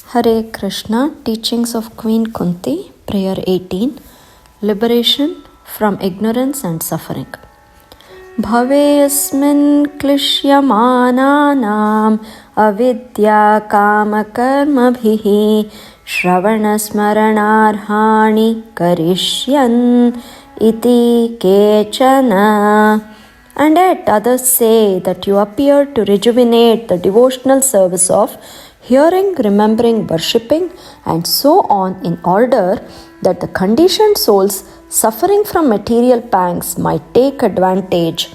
Hare Krishna, Teachings of Queen Kunti, Prayer 18, Liberation from Ignorance and Suffering. Bhavesmin klishyamananam avidya kamakarmabhihi shravanasmaranarhani karishyan iti kechana. And yet others say that you appear to rejuvenate the devotional service of hearing, remembering, worshipping, and so on, in order that the conditioned souls suffering from material pangs might take advantage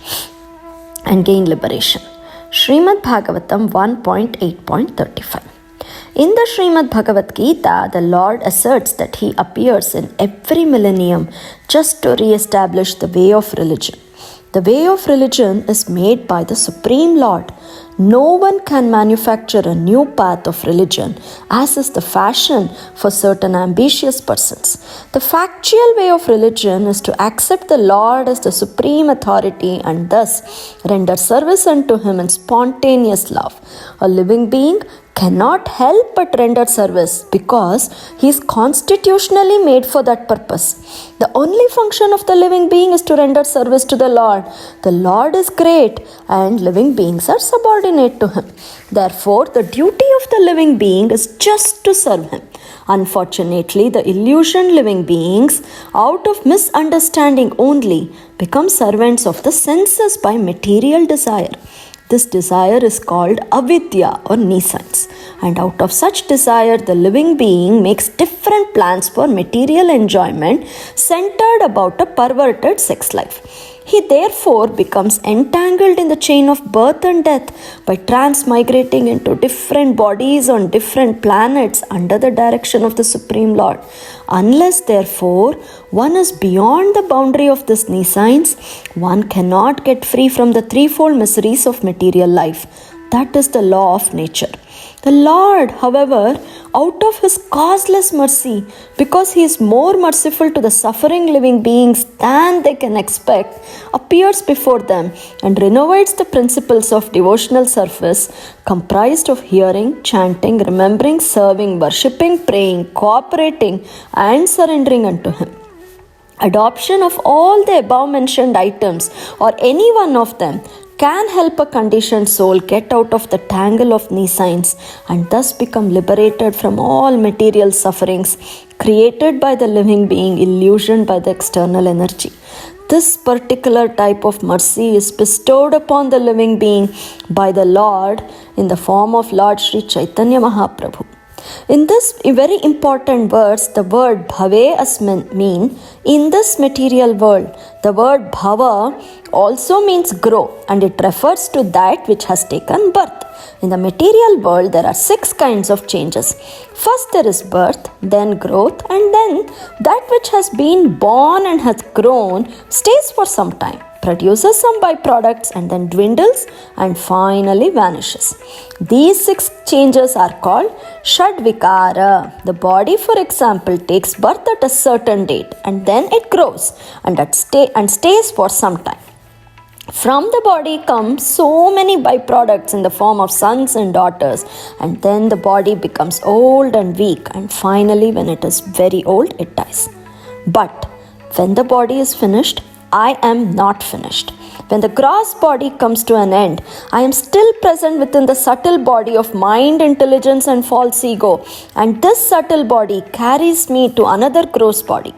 and gain liberation. Srimad Bhagavatam 1.8.35. In the Srimad Bhagavad Gita, the Lord asserts that He appears in every millennium just to re-establish the way of religion. The way of religion is made by the Supreme Lord. No one can manufacture a new path of religion, as is the fashion for certain ambitious persons. The factual way of religion is to accept the Lord as the supreme authority and thus render service unto Him in spontaneous love. A living being cannot help but render service because he is constitutionally made for that purpose. The only function of the living being is to render service to the Lord. The Lord is great and living beings are subordinate to Him. Therefore, the duty of the living being is just to serve Him. Unfortunately, the illusioned living beings, out of misunderstanding only, become servants of the senses by material desire. This desire is called avidya or nescience, and out of such desire the living being makes different plans for material enjoyment centered about a perverted sex life. He therefore becomes entangled in the chain of birth and death by transmigrating into different bodies on different planets under the direction of the Supreme Lord. Unless therefore one is beyond the boundary of this nescience, one cannot get free from the threefold miseries of material life. That is the law of nature. The Lord, however, out of His causeless mercy, because He is more merciful to the suffering living beings than they can expect, appears before them and renovates the principles of devotional service comprised of hearing, chanting, remembering, serving, worshipping, praying, cooperating, and surrendering unto Him. Adoption of all the above mentioned items or any one of them can help a conditioned soul get out of the tangle of nescience and thus become liberated from all material sufferings created by the living being illusioned by the external energy. This particular type of mercy is bestowed upon the living being by the Lord in the form of Lord Sri Chaitanya Mahaprabhu. In this very important verse, the word bhave asmin mean in this material world. The word bhava also means grow, and it refers to that which has taken birth. In the material world, there are 6 kinds of changes. First there is birth, then growth, and then that which has been born and has grown stays for some time, produces some byproducts, and then dwindles and finally vanishes. These 6 changes are called Shadvikara. The body, for example, takes birth at a certain date and then it grows and stays for some time. From the body come so many byproducts in the form of sons and daughters, and then the body becomes old and weak, and finally when it is very old, it dies. But when the body is finished, I am not finished. When the gross body comes to an end, I am still present within the subtle body of mind, intelligence, and false ego, and this subtle body carries me to another gross body.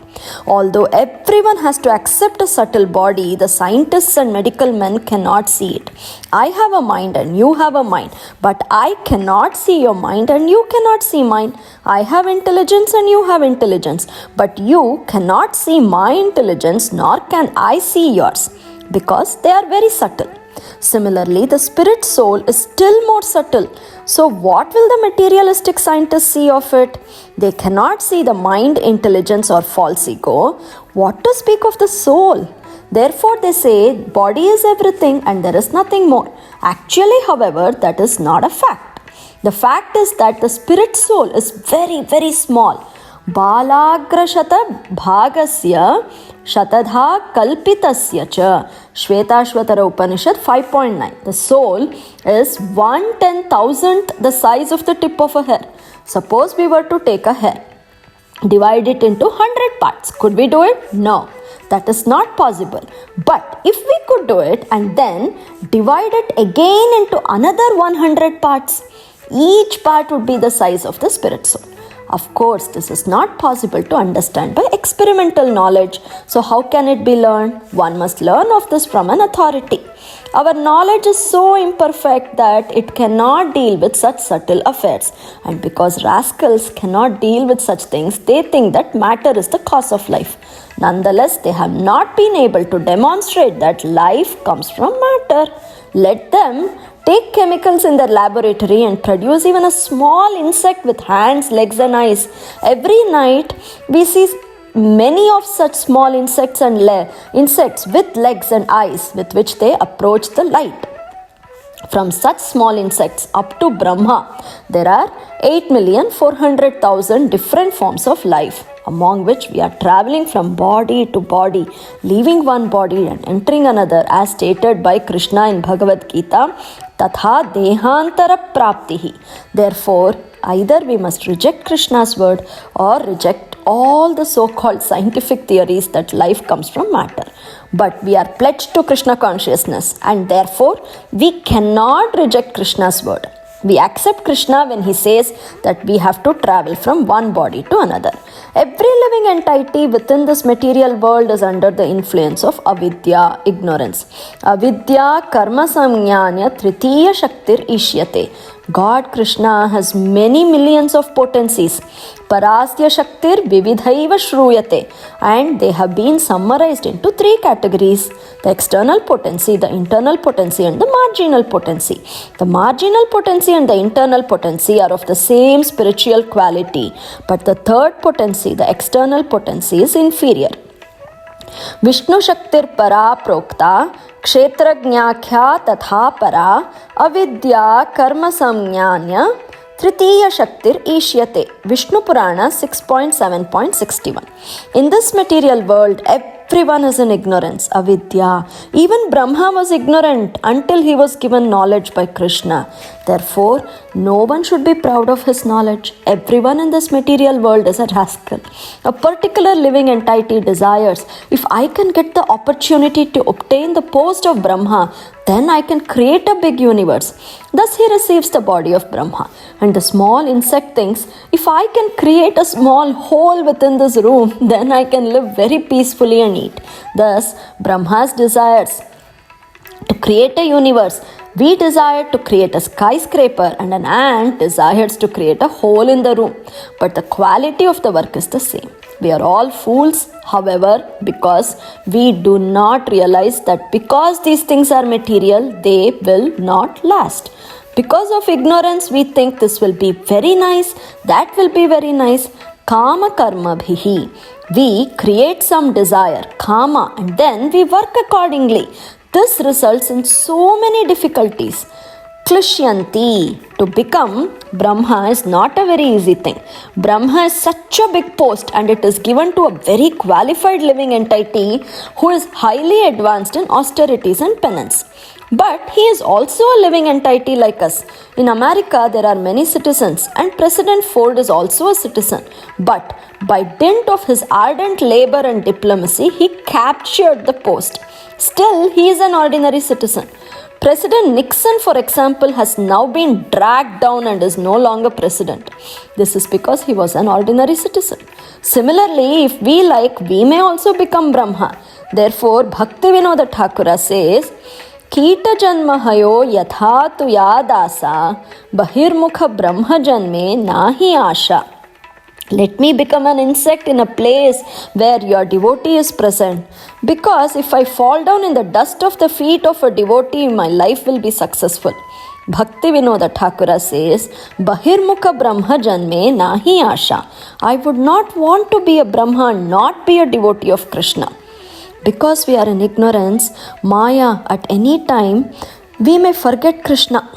Although everyone has to accept a subtle body, the scientists and medical men cannot see it. I have a mind and you have a mind, but I cannot see your mind and you cannot see mine. I have intelligence and you have intelligence, but you cannot see my intelligence nor can I see yours, because they are very subtle. Similarly, the spirit soul is still more subtle. So what will the materialistic scientists see of it? They cannot see the mind, intelligence, or false ego. What to speak of the soul? Therefore, they say body is everything and there is nothing more. Actually, however, that is not a fact. The fact is that the spirit soul is very, very small. Balagrashata bhagasya Shatadha kalpitasya cha. Shvetashvatara Upanishad 5.9. The soul is 1/10,000th the size of the tip of a hair. Suppose we were to take a hair, divide it into 100 parts. Could we do it? No. That is not possible. But if we could do it and then divide it again into another 100 parts, each part would be the size of the spirit soul. Of course, this is not possible to understand by experimental knowledge. So how can it be learned? One must learn of this from an authority. Our knowledge is so imperfect that it cannot deal with such subtle affairs. And because rascals cannot deal with such things, they think that matter is the cause of life. Nonetheless, they have not been able to demonstrate that life comes from matter. Let them take chemicals in their laboratory and produce even a small insect with hands, legs and eyes. Every night we see many of such small insects and insects with legs and eyes with which they approach the light. From such small insects up to Brahma, there are 8,400,000 different forms of life, among which we are traveling from body to body, leaving one body and entering another, as stated by Krishna in Bhagavad Gita, Tatha Dehantara Praptihi. Therefore, either we must reject Krishna's word or reject all the so-called scientific theories that life comes from matter. But we are pledged to Krishna consciousness, and therefore we cannot reject Krishna's word. We accept Krishna when he says that we have to travel from one body to another. Every living entity within this material world is under the influence of avidya, ignorance. Avidya karma samnyanya tritiya shaktir ishyate. God Krishna has many millions of potencies. Parasya Shaktir Vividhaiva Shruyate, and they have been summarized into three categories: the external potency, the internal potency, and the marginal potency. The marginal potency and the internal potency are of the same spiritual quality, but the third potency, the external potency, is inferior. Vishnu Shaktir Para Prokta Kshetragnyakhya Tatha Para Avidya Karma Samnyanya Tritiya Shaktir Ishyate. Vishnu Purana 6.7.61. In this material world, everyone is in ignorance, avidya. Even Brahma was ignorant until he was given knowledge by Krishna. Therefore, no one should be proud of his knowledge. Everyone in this material world is a rascal. A particular living entity desires, if I can get the opportunity to obtain the post of Brahma, then I can create a big universe. Thus he receives the body of Brahma. And the small insect thinks, if I can create a small hole within this room, then I can live very peacefully and eat. Thus, Brahma's desires to create a universe. We desire to create a skyscraper, and an ant desires to create a hole in the room. But the quality of the work is the same. We are all fools, however, because we do not realize that because these things are material, they will not last. Because of ignorance, we think this will be very nice, that will be very nice. Kama karma bhihi. We create some desire, kama, and then we work accordingly. This results in so many difficulties. Klishyanti. To become Brahma is not a very easy thing. Brahma is such a big post, and it is given to a very qualified living entity who is highly advanced in austerities and penance. But he is also a living entity like us. In America, there are many citizens, and President Ford is also a citizen. But by dint of his ardent labor and diplomacy, he captured the post. Still, he is an ordinary citizen. President Nixon, for example, has now been dragged down and is no longer president. This is because he was an ordinary citizen. Similarly, if we like, we may also become Brahma. Therefore, Bhaktivinoda Thakura says, Kita janma hayo yatha tu yadasa bahirmukha brahma janme nahi asha. Let me become an insect in a place where your devotee is present. Because if I fall down in the dust of the feet of a devotee, my life will be successful. Bhaktivinoda Thakura says, Bahirmukha Brahma Janme Nahi Asha. I would not want to be a Brahma and not be a devotee of Krishna. Because we are in ignorance, Maya, at any time, we may forget Krishna.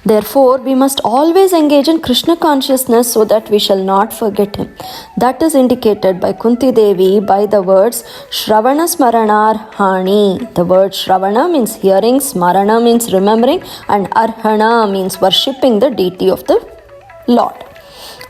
Therefore, we must always engage in Krishna consciousness so that we shall not forget him. That is indicated by Kunti Devi by the words Shravana Smaranar Hani. The word Shravana means hearing, Smarana means remembering, and Arhana means worshipping the deity of the Lord.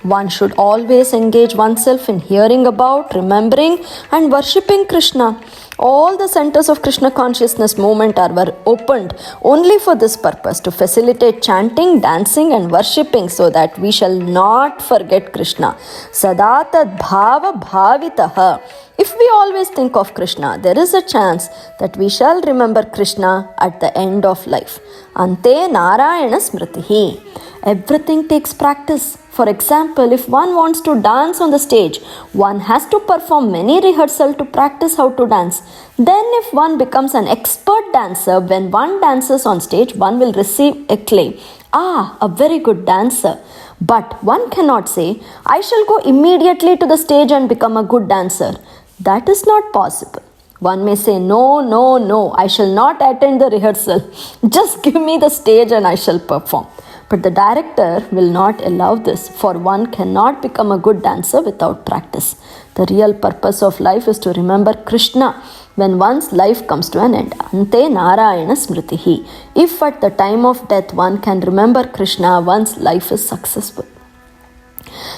One should always engage oneself in hearing about, remembering, and worshipping Krishna. All the centers of Krishna consciousness movement were opened only for this purpose, to facilitate chanting, dancing, and worshipping so that we shall not forget Krishna. Sadatad bhava bhavitaha. If we always think of Krishna, there is a chance that we shall remember Krishna at the end of life. Ante Narayana Smritihi. Everything takes practice. For example, if one wants to dance on the stage, one has to perform many rehearsals to practice how to dance. Then if one becomes an expert dancer, when one dances on stage, one will receive acclaim. Ah, a very good dancer. But one cannot say, I shall go immediately to the stage and become a good dancer. That is not possible. One may say, no, I shall not attend the rehearsal. Just give me the stage and I shall perform. But the director will not allow this, for one cannot become a good dancer without practice. The real purpose of life is to remember Krishna when one's life comes to an end. Ante Narayana Smritihi. If at the time of death one can remember Krishna, one's life is successful.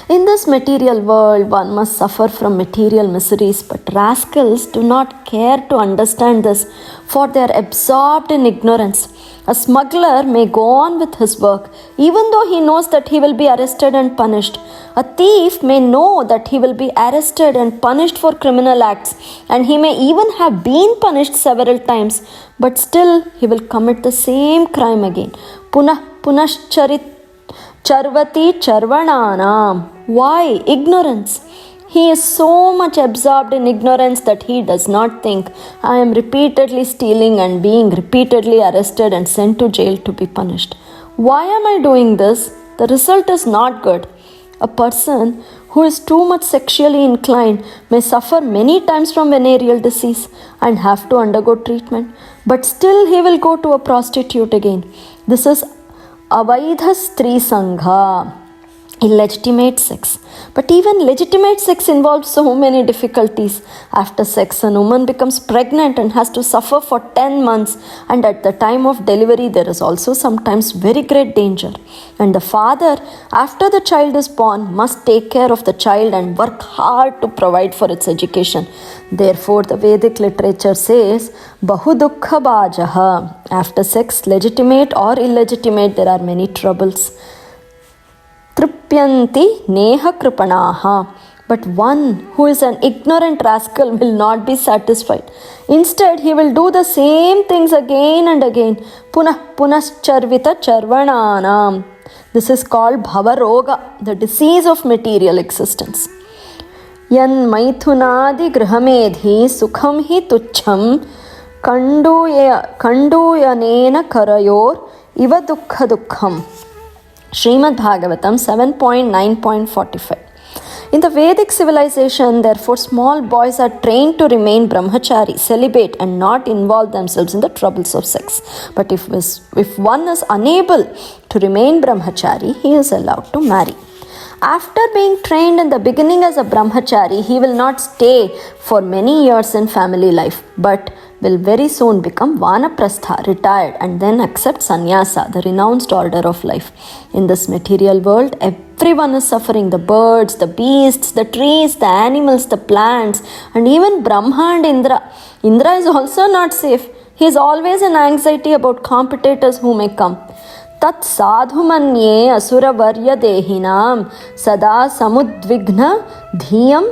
In this material world, one must suffer from material miseries, but rascals do not care to understand this, for they are absorbed in ignorance. A smuggler may go on with his work, even though he knows that he will be arrested and punished. A thief may know that he will be arrested and punished for criminal acts, and he may even have been punished several times, but still he will commit the same crime again. Punashcharit Charvati Charvananam. Why? Ignorance. He is so much absorbed in ignorance that he does not think, I am repeatedly stealing and being repeatedly arrested and sent to jail to be punished. Why am I doing this? The result is not good. A person who is too much sexually inclined may suffer many times from venereal disease and have to undergo treatment, but still he will go to a prostitute again. This is Avaidha Stri Sangha, illegitimate sex. But even legitimate sex involves so many difficulties. After sex, a woman becomes pregnant and has to suffer for 10 months. And at the time of delivery, there is also sometimes very great danger. And the father, after the child is born, must take care of the child and work hard to provide for its education. Therefore, the Vedic literature says, Bahu Dukkha Bhajaha. After sex, legitimate or illegitimate, there are many troubles. Tripyanti neha kripanaha. But one who is an ignorant rascal will not be satisfied. Instead, he will do the same things again and again. Punascharvita charvananam. This is called bhavaroga, the disease of material existence. Yan maithunadi grihamedhi sukham hi tuchham kanduyanena karayor iva dukkha dukkham. Srimad Bhagavatam 7.9.45. In the Vedic civilization, therefore, small boys are trained to remain brahmachari, celibate, and not involve themselves in the troubles of sex. But if one is unable to remain brahmachari, he is allowed to marry. After being trained in the beginning as a brahmachari, he will not stay for many years in family life, but will very soon become vanaprastha, retired, and then accept sannyasa, the renounced order of life. In this material world, everyone is suffering. The birds, the beasts, the trees, the animals, the plants, and even Brahma and Indra. Indra is also not safe. He is always in anxiety about competitors who may come. Tat sadhu manye asura varya dehinam sada samudvigna dhyam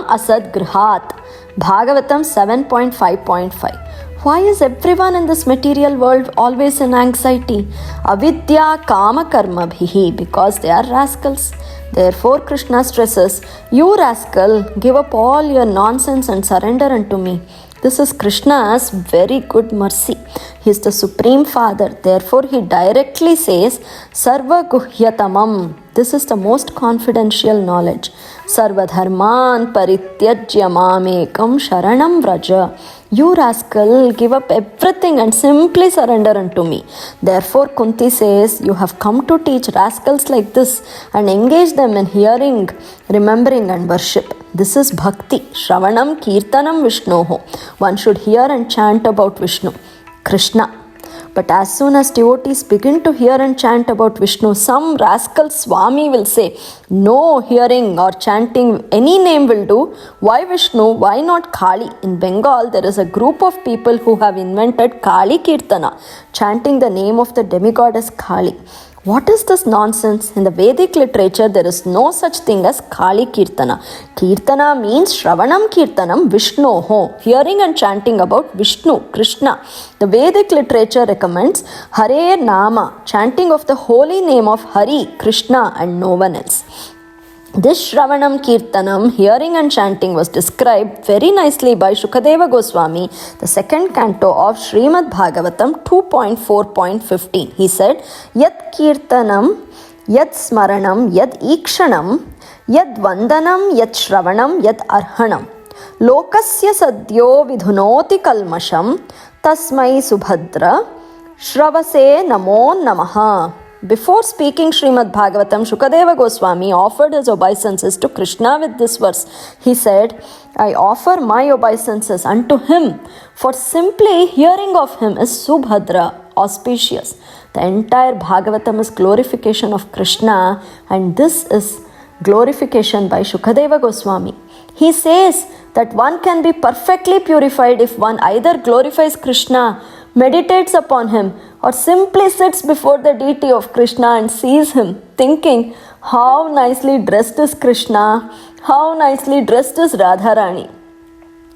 asad grihat. Bhagavatam 7.5.5. Why is everyone in this material world always in anxiety? Avidya kama karma bhihi, because they are rascals. Therefore, Krishna stresses, you rascal, give up all your nonsense and surrender unto me. This is Krishna's very good mercy. He is the Supreme Father. Therefore, he directly says, Sarva Guhyatamam. This is the most confidential knowledge. Sarva Dharman Parityajya Mamekam Sharanam Vraja. You rascal, give up everything and simply surrender unto me. Therefore, Kunti says, you have come to teach rascals like this and engage them in hearing, remembering, and worship. This is bhakti, Shravanam Kirtanam Vishnoho. One should hear and chant about Vishnu, Krishna. But as soon as devotees begin to hear and chant about Vishnu, some rascal Swami will say, no hearing or chanting any name will do. Why Vishnu? Why not Kali? In Bengal, there is a group of people who have invented Kali Kirtana, chanting the name of the demigoddess Kali. What is this nonsense? In the Vedic literature, there is no such thing as Kali Kirtana. Kirtana means Shravanam Kirtanam Vishnoho, hearing and chanting about Vishnu, Krishna. The Vedic literature recommends Hare Nama, chanting of the holy name of Hari, Krishna, and no one else. This Shravanam Kirtanam, hearing and chanting, was described very nicely by Shukadeva Goswami, the second canto of Srimad Bhagavatam 2.4.15. He said, Yat Kirtanam, Yat Smaranam, Yat Ikshanam, Yat Vandanam, Yat Shravanam, Yat Arhanam. Lokasya Sadyo Vidhunoti Kalmasham, Tasmai Subhadra, Shravase Namo Namaha. Before speaking Srimad Bhagavatam, Shukadeva Goswami offered his obeisances to Krishna with this verse. He said, I offer my obeisances unto him, for simply hearing of him is Subhadra, auspicious. The entire Bhagavatam is glorification of Krishna, and this is glorification by Shukadeva Goswami. He says that one can be perfectly purified if one either glorifies Krishna, meditates upon him, or simply sits before the deity of Krishna and sees him, thinking, how nicely dressed is Krishna, how nicely dressed is Radharani.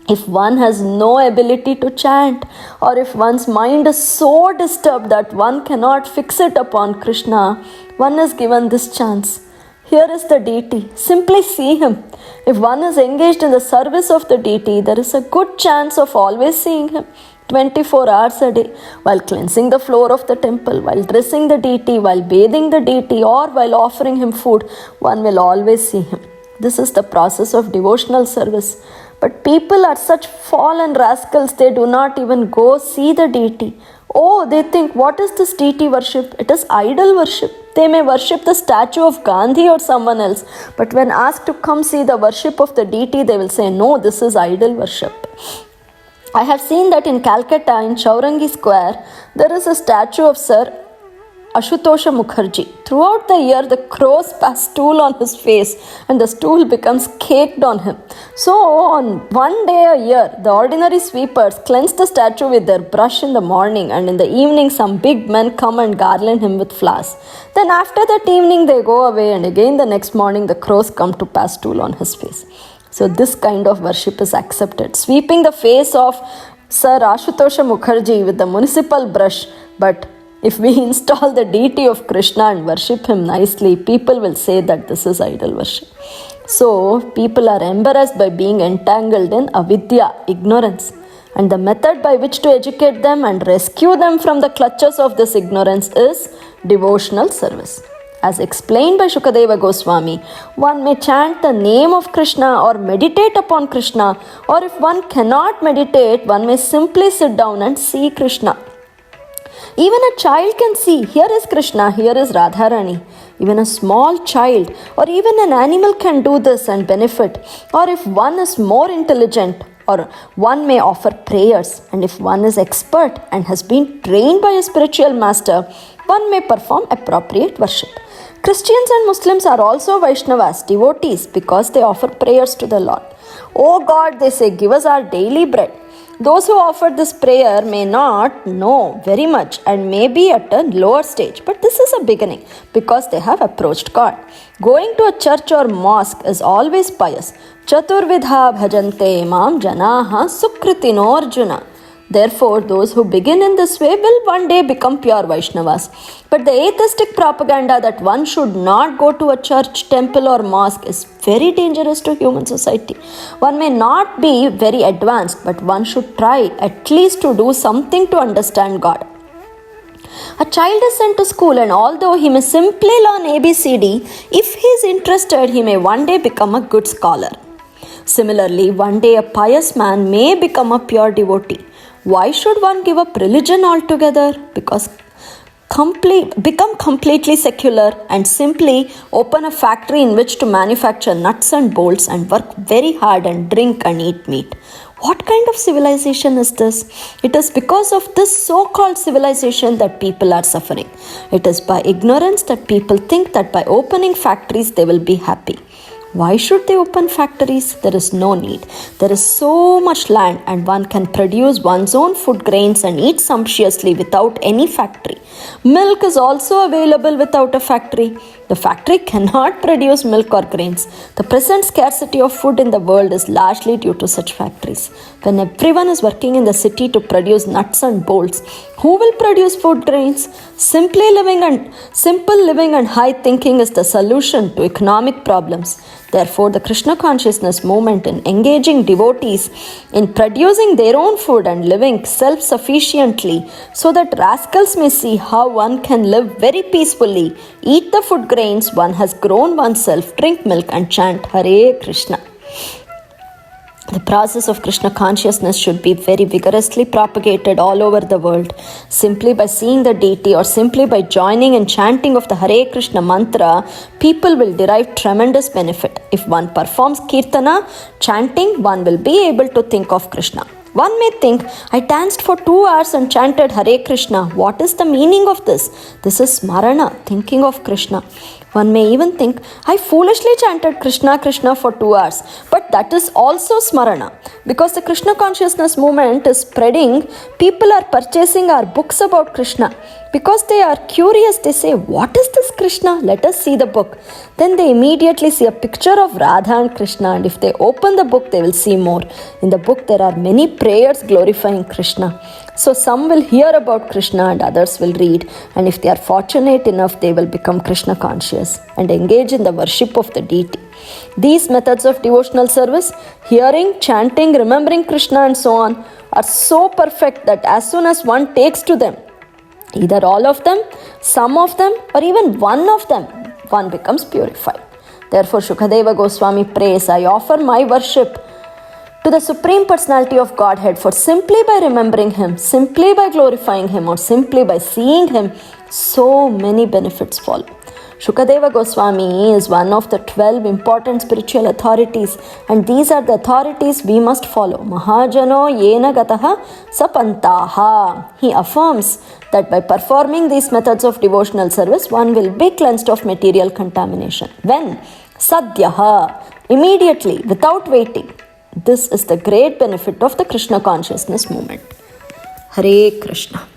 If one has no ability to chant, or if one's mind is so disturbed that one cannot fix it upon Krishna, one is given this chance. Here is the deity. Simply see him. If one is engaged in the service of the deity, there is a good chance of always seeing him. 24 hours a day, while cleansing the floor of the temple, while dressing the deity, while bathing the deity, or while offering him food, one will always see him. This is the process of devotional service. But people are such fallen rascals, they do not even go see the deity. Oh, they think, what is this deity worship? It is idol worship. They may worship the statue of Gandhi or someone else, but when asked to come see the worship of the deity, they will say, no, this is idol worship. I have seen that in Calcutta, in Chaurangi Square, there is a statue of Sir Ashutosha Mukherjee. Throughout the year, the crows pass stool on his face and the stool becomes caked on him. So, on one day a year, the ordinary sweepers cleanse the statue with their brush in the morning, and in the evening, some big men come and garland him with flowers. Then, after that evening, they go away, and again the next morning, the crows come to pass stool on his face. So this kind of worship is accepted. Sweeping the face of Sir Ashutosha Mukherjee with the municipal brush. But if we install the deity of Krishna and worship him nicely, people will say that this is idol worship. So people are embarrassed by being entangled in avidya, ignorance. And the method by which to educate them and rescue them from the clutches of this ignorance is devotional service. As explained by Shukadeva Goswami, one may chant the name of Krishna or meditate upon Krishna, or if one cannot meditate, one may simply sit down and see Krishna. Even a child can see, here is Krishna, here is Radharani. Even a small child or even an animal can do this and benefit. Or if one is more intelligent, or one may offer prayers, and if one is expert and has been trained by a spiritual master, one may perform appropriate worship. Christians and Muslims are also Vaishnavas, devotees, because they offer prayers to the Lord. Oh God, they say, give us our daily bread. Those who offer this prayer may not know very much and may be at a lower stage, but this is a beginning because they have approached God. Going to a church or mosque is always pious. Chaturvidha bhajante mam janaha sukritino arjuna. Therefore, those who begin in this way will one day become pure Vaishnavas. But the atheistic propaganda that one should not go to a church, temple or mosque is very dangerous to human society. One may not be very advanced, but one should try at least to do something to understand God. A child is sent to school, and although he may simply learn ABCD, if he is interested, he may one day become a good scholar. Similarly, one day a pious man may become a pure devotee. Why should one give up religion altogether? Because become completely secular and simply open a factory in which to manufacture nuts and bolts and work very hard and drink and eat meat. What kind of civilization is this? It is because of this so-called civilization that people are suffering. It is by ignorance that people think that by opening factories they will be happy. Why should they open factories? There is no need. There is so much land and one can produce one's own food grains and eat sumptuously without any factory. Milk is also available without a factory. The factory cannot produce milk or grains. The present scarcity of food in the world is largely due to such factories. When everyone is working in the city to produce nuts and bolts, who will produce food grains? Simple living and high thinking is the solution to economic problems. Therefore, the Krishna consciousness movement in engaging devotees in producing their own food and living self-sufficiently so that rascals may see how one can live very peacefully, eat the food grains one has grown oneself, drink milk and chant Hare Krishna. The process of Krishna consciousness should be very vigorously propagated all over the world. Simply by seeing the deity or simply by joining in chanting of the Hare Krishna mantra, people will derive tremendous benefit. If one performs kirtana, chanting, one will be able to think of Krishna. One may think, I danced for 2 hours and chanted Hare Krishna. What is the meaning of this? This is smarana, thinking of Krishna. One may even think, I foolishly chanted Krishna Krishna for 2 hours. But that is also smarana. Because the Krishna consciousness movement is spreading, people are purchasing our books about Krishna. Because they are curious, they say, what is this Krishna? Let us see the book. Then they immediately see a picture of Radha and Krishna, and if they open the book, they will see more. In the book, there are many prayers glorifying Krishna. So some will hear about Krishna and others will read. And if they are fortunate enough, they will become Krishna conscious and engage in the worship of the deity. These methods of devotional service, hearing, chanting, remembering Krishna and so on, are so perfect that as soon as one takes to them, either all of them, some of them, or even one of them, one becomes purified. Therefore, Shukadeva Goswami prays, I offer my worship to the Supreme Personality of Godhead, for simply by remembering Him, simply by glorifying Him, or simply by seeing Him, so many benefits follow. Shukadeva Goswami is one of the 12 important spiritual authorities, and these are the authorities we must follow. Mahajano yena gataha sapantaha. He affirms that by performing these methods of devotional service, one will be cleansed of material contamination. When? Sadhyaha. Immediately, without waiting. This is the great benefit of the Krishna consciousness movement. Hare Krishna.